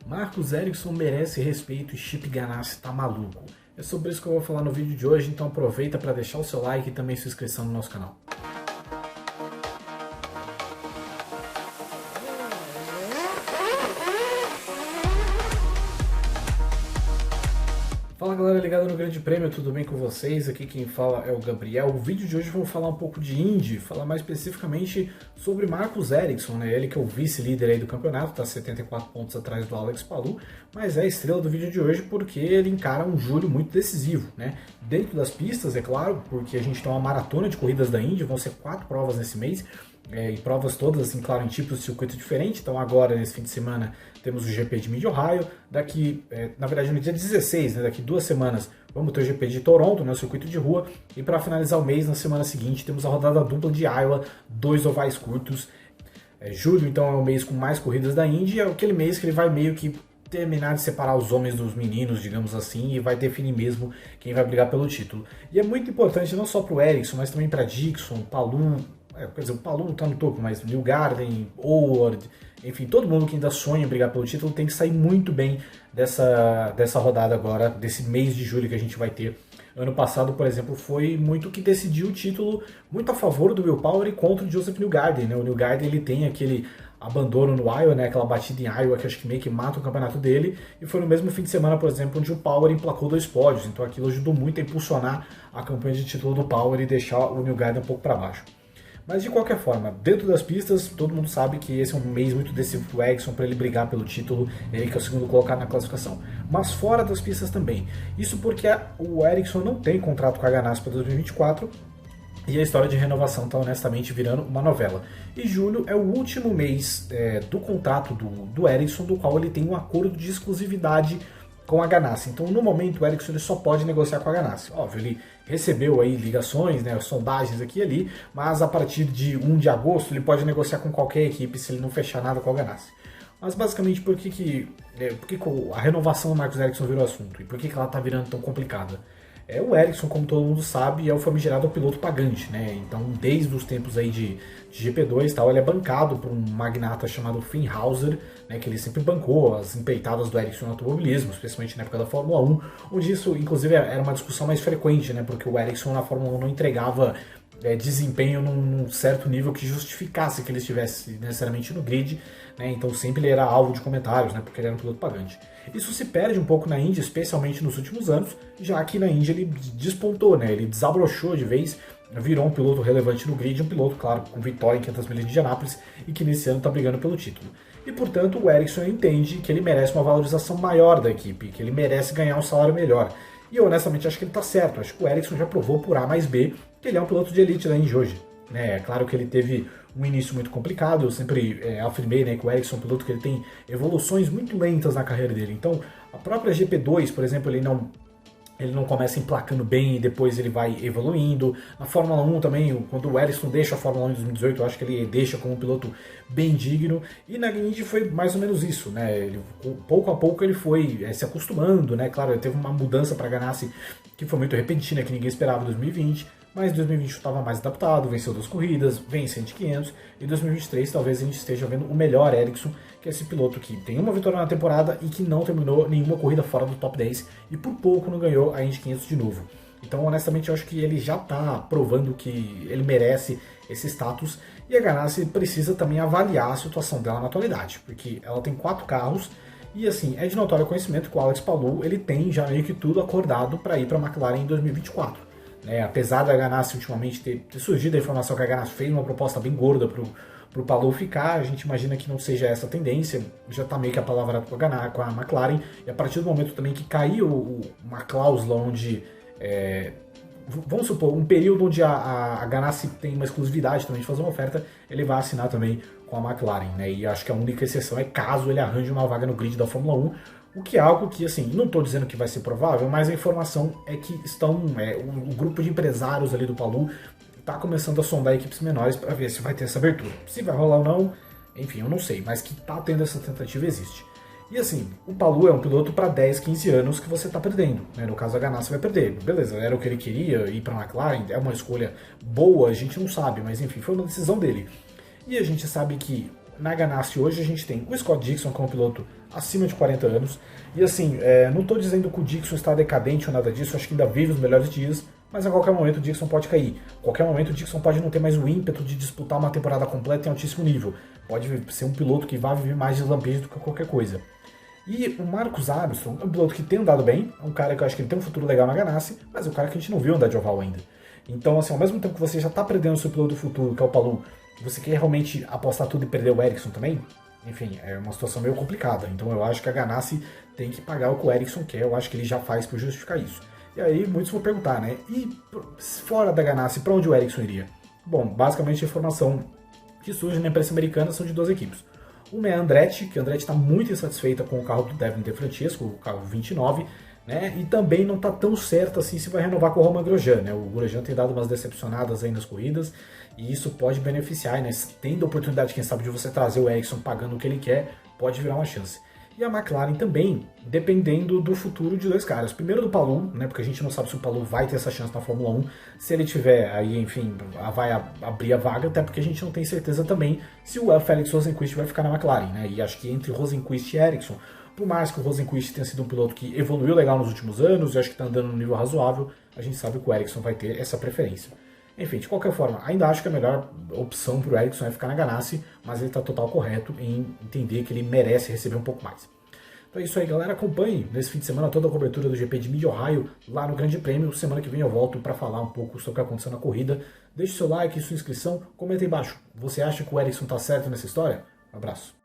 Marcus Ericsson merece respeito e Chip Ganassi tá maluco. É sobre isso que eu vou falar no vídeo de hoje, então aproveita para deixar o seu like e também sua inscrição no nosso canal. Fala galera ligada no Grande Prêmio, tudo bem com vocês? Aqui quem fala é o Gabriel. O vídeo de hoje vamos falar um pouco de Indy, falar mais especificamente sobre Marcus Ericsson, né? Ele que é o vice-líder aí do campeonato, está 74 pontos atrás do Alex Palou, mas é a estrela do vídeo de hoje porque ele encara um julho muito decisivo, né? Dentro das pistas, é claro, porque a gente tem uma maratona de corridas da Indy, vão ser 4 provas nesse mês, e provas todas, assim, claro, em tipos de circuito diferente. Então agora, nesse fim de semana, temos o GP de Mid-Ohio, daqui, na verdade no dia 16, né, daqui 2 semanas, vamos ter o GP de Toronto, né, o circuito de rua, e para finalizar o mês, na semana seguinte, temos a rodada dupla de Iowa, 2 ovais curtos. Julho, então, é o mês com mais corridas da Indy, é aquele mês que ele vai meio que terminar de separar os homens dos meninos, digamos assim, e vai definir mesmo quem vai brigar pelo título. E é muito importante não só para o Ericsson, mas também para Dixon, Palou, quer dizer, o Palou está no topo, mas Newgarden, Howard, enfim, todo mundo que ainda sonha em brigar pelo título tem que sair muito bem dessa rodada agora, desse mês de julho que a gente vai ter. Ano passado, por exemplo, foi muito que decidiu o título muito a favor do Will Power e contra o Joseph Newgarden, né? O Newgarden ele tem aquele abandono no Iowa, né? Aquela batida em Iowa que acho que meio que mata o campeonato dele, e foi no mesmo fim de semana, por exemplo, onde o Power emplacou 2 pódios, então aquilo ajudou muito a impulsionar a campanha de título do Power e deixar o Newgarden um pouco para baixo. Mas de qualquer forma, dentro das pistas, todo mundo sabe que esse é um mês muito decisivo pro Ericsson para ele brigar pelo título, ele que é o segundo colocado na classificação. Mas fora das pistas também. Isso porque o Ericsson não tem contrato com a Ganassi para 2024 e a história de renovação está honestamente virando uma novela. E julho é o último mês do contrato do Ericsson, do qual ele tem um acordo de exclusividade com a Ganassi. Então, no momento, o Ericsson ele só pode negociar com a Ganassi. Óbvio, ele recebeu aí ligações, né, sondagens aqui e ali, mas a partir de 1 de agosto ele pode negociar com qualquer equipe se ele não fechar nada com a Ganassi. Mas basicamente, por que a renovação do Marcus Ericsson virou assunto? E por que ela está virando tão complicada? O Ericsson, como todo mundo sabe, é o famigerado piloto pagante, né? Então, desde os tempos aí de GP2 e tal, ele é bancado por um magnata chamado Finn Hauser, né? Que ele sempre bancou as empreitadas do Ericsson no automobilismo, especialmente na época da Fórmula 1, onde isso, inclusive, era uma discussão mais frequente, né? Porque o Ericsson na Fórmula 1 não entregava desempenho num certo nível que justificasse que ele estivesse necessariamente no grid, né? Então sempre ele era alvo de comentários, né? Porque ele era um piloto pagante. Isso se perde um pouco na Indy, especialmente nos últimos anos, já que na Indy ele despontou, né? Ele desabrochou de vez, virou um piloto relevante no grid, um piloto, claro, com vitória em 500 milhas de Indianápolis e que nesse ano está brigando pelo título. E portanto o Ericsson entende que ele merece uma valorização maior da equipe, que ele merece ganhar um salário melhor. E eu honestamente acho que ele está certo, acho que o Ericsson já provou por A mais B que ele é um piloto de elite da Indy hoje. É claro que ele teve um início muito complicado, eu sempre afirmei, né, que o Ericsson é um piloto que ele tem evoluções muito lentas na carreira dele. Então a própria GP2, por exemplo, ele não começa emplacando bem e depois ele vai evoluindo. Na Fórmula 1 também, quando o Ericsson deixa a Fórmula 1 em 2018, eu acho que ele deixa como um piloto bem digno. E na Indy foi mais ou menos isso, né? Ele, pouco a pouco ele foi se acostumando, né? Claro, ele teve uma mudança para a Ganassi que foi muito repentina, que ninguém esperava em 2020. Mas em 2020 estava mais adaptado, venceu 2 corridas, vence Indy 500. E em 2023 talvez a gente esteja vendo o melhor Ericsson, que é esse piloto que tem uma vitória na temporada e que não terminou nenhuma corrida fora do top 10 e por pouco não ganhou a Indy 500 de novo. Então honestamente eu acho que ele já está provando que ele merece esse status e a Ganassi precisa também avaliar a situação dela na atualidade, porque ela tem 4 carros e assim, é de notório conhecimento que o Alex Palou ele tem já meio que tudo acordado para ir para a McLaren em 2024. Apesar da Ganassi ultimamente ter surgido a informação que a Ganassi fez uma proposta bem gorda pro Palou ficar, a gente imagina que não seja essa a tendência, já está meio que a palavra com a McLaren, e a partir do momento também que caiu uma cláusula onde, vamos supor, um período onde a Ganassi tem uma exclusividade também de fazer uma oferta, ele vai assinar também com a McLaren, né? E acho que a única exceção é caso ele arranje uma vaga no grid da Fórmula 1, o que é algo que, assim, não estou dizendo que vai ser provável, mas a informação é que o grupo de empresários ali do Palou está começando a sondar equipes menores para ver se vai ter essa abertura. Se vai rolar ou não, enfim, eu não sei, mas que está tendo essa tentativa existe. E assim, o Palou é um piloto para 10, 15 anos que você está perdendo, né? No caso a Ganassi vai perder, beleza, era o que ele queria, ir para a McLaren, é uma escolha boa, a gente não sabe, mas enfim, foi uma decisão dele. E a gente sabe que na Ganassi hoje a gente tem o Scott Dixon como piloto acima de 40 anos. E assim, não estou dizendo que o Dixon está decadente ou nada disso, acho que ainda vive os melhores dias, mas a qualquer momento o Dixon pode cair. A qualquer momento o Dixon pode não ter mais o ímpeto de disputar uma temporada completa em altíssimo nível. Pode ser um piloto que vai viver mais de lampejo do que qualquer coisa. E o Marcus Armstrong é um piloto que tem andado bem, é um cara que eu acho que ele tem um futuro legal na Ganassi, mas é um cara que a gente não viu andar de oval ainda. Então, assim, ao mesmo tempo que você já está perdendo o seu piloto do futuro, que é o Palou, você quer realmente apostar tudo e perder o Ericsson também? Enfim, é uma situação meio complicada. Então eu acho que a Ganassi tem que pagar o que o Ericsson quer, eu acho que ele já faz por justificar isso. E aí muitos vão perguntar, né? E fora da Ganassi, para onde o Ericsson iria? Bom, basicamente a informação que surge na imprensa americana são de duas equipes. Uma é a Andretti, que a Andretti está muito insatisfeita com o carro do Devin De Francesco, o carro 29, né? E também não está tão certo assim se vai renovar com o Romain Grosjean, né? O Grosjean tem dado umas decepcionadas aí nas corridas, e isso pode beneficiar, né? Tendo a oportunidade, quem sabe, de você trazer o Ericsson pagando o que ele quer, pode virar uma chance. E a McLaren também, dependendo do futuro de dois caras. Primeiro do Palou, né, porque a gente não sabe se o Palou vai ter essa chance na Fórmula 1. Se ele tiver, aí, enfim, vai abrir a vaga, até porque a gente não tem certeza também se o Felix Rosenqvist vai ficar na McLaren, né? E acho que entre Rosenqvist e Ericsson, por mais que o Rosenqvist tenha sido um piloto que evoluiu legal nos últimos anos, e acho que está andando num nível razoável, a gente sabe que o Ericsson vai ter essa preferência. Enfim, de qualquer forma, ainda acho que a melhor opção para o Ericsson é ficar na Ganassi, mas ele está total correto em entender que ele merece receber um pouco mais. Então é isso aí, galera. Acompanhe nesse fim de semana toda a cobertura do GP de Mid-Ohio lá no Grande Prêmio. Semana que vem eu volto para falar um pouco sobre o que aconteceu na corrida. Deixe seu like, sua inscrição, comenta aí embaixo. Você acha que o Ericsson está certo nessa história? Um abraço.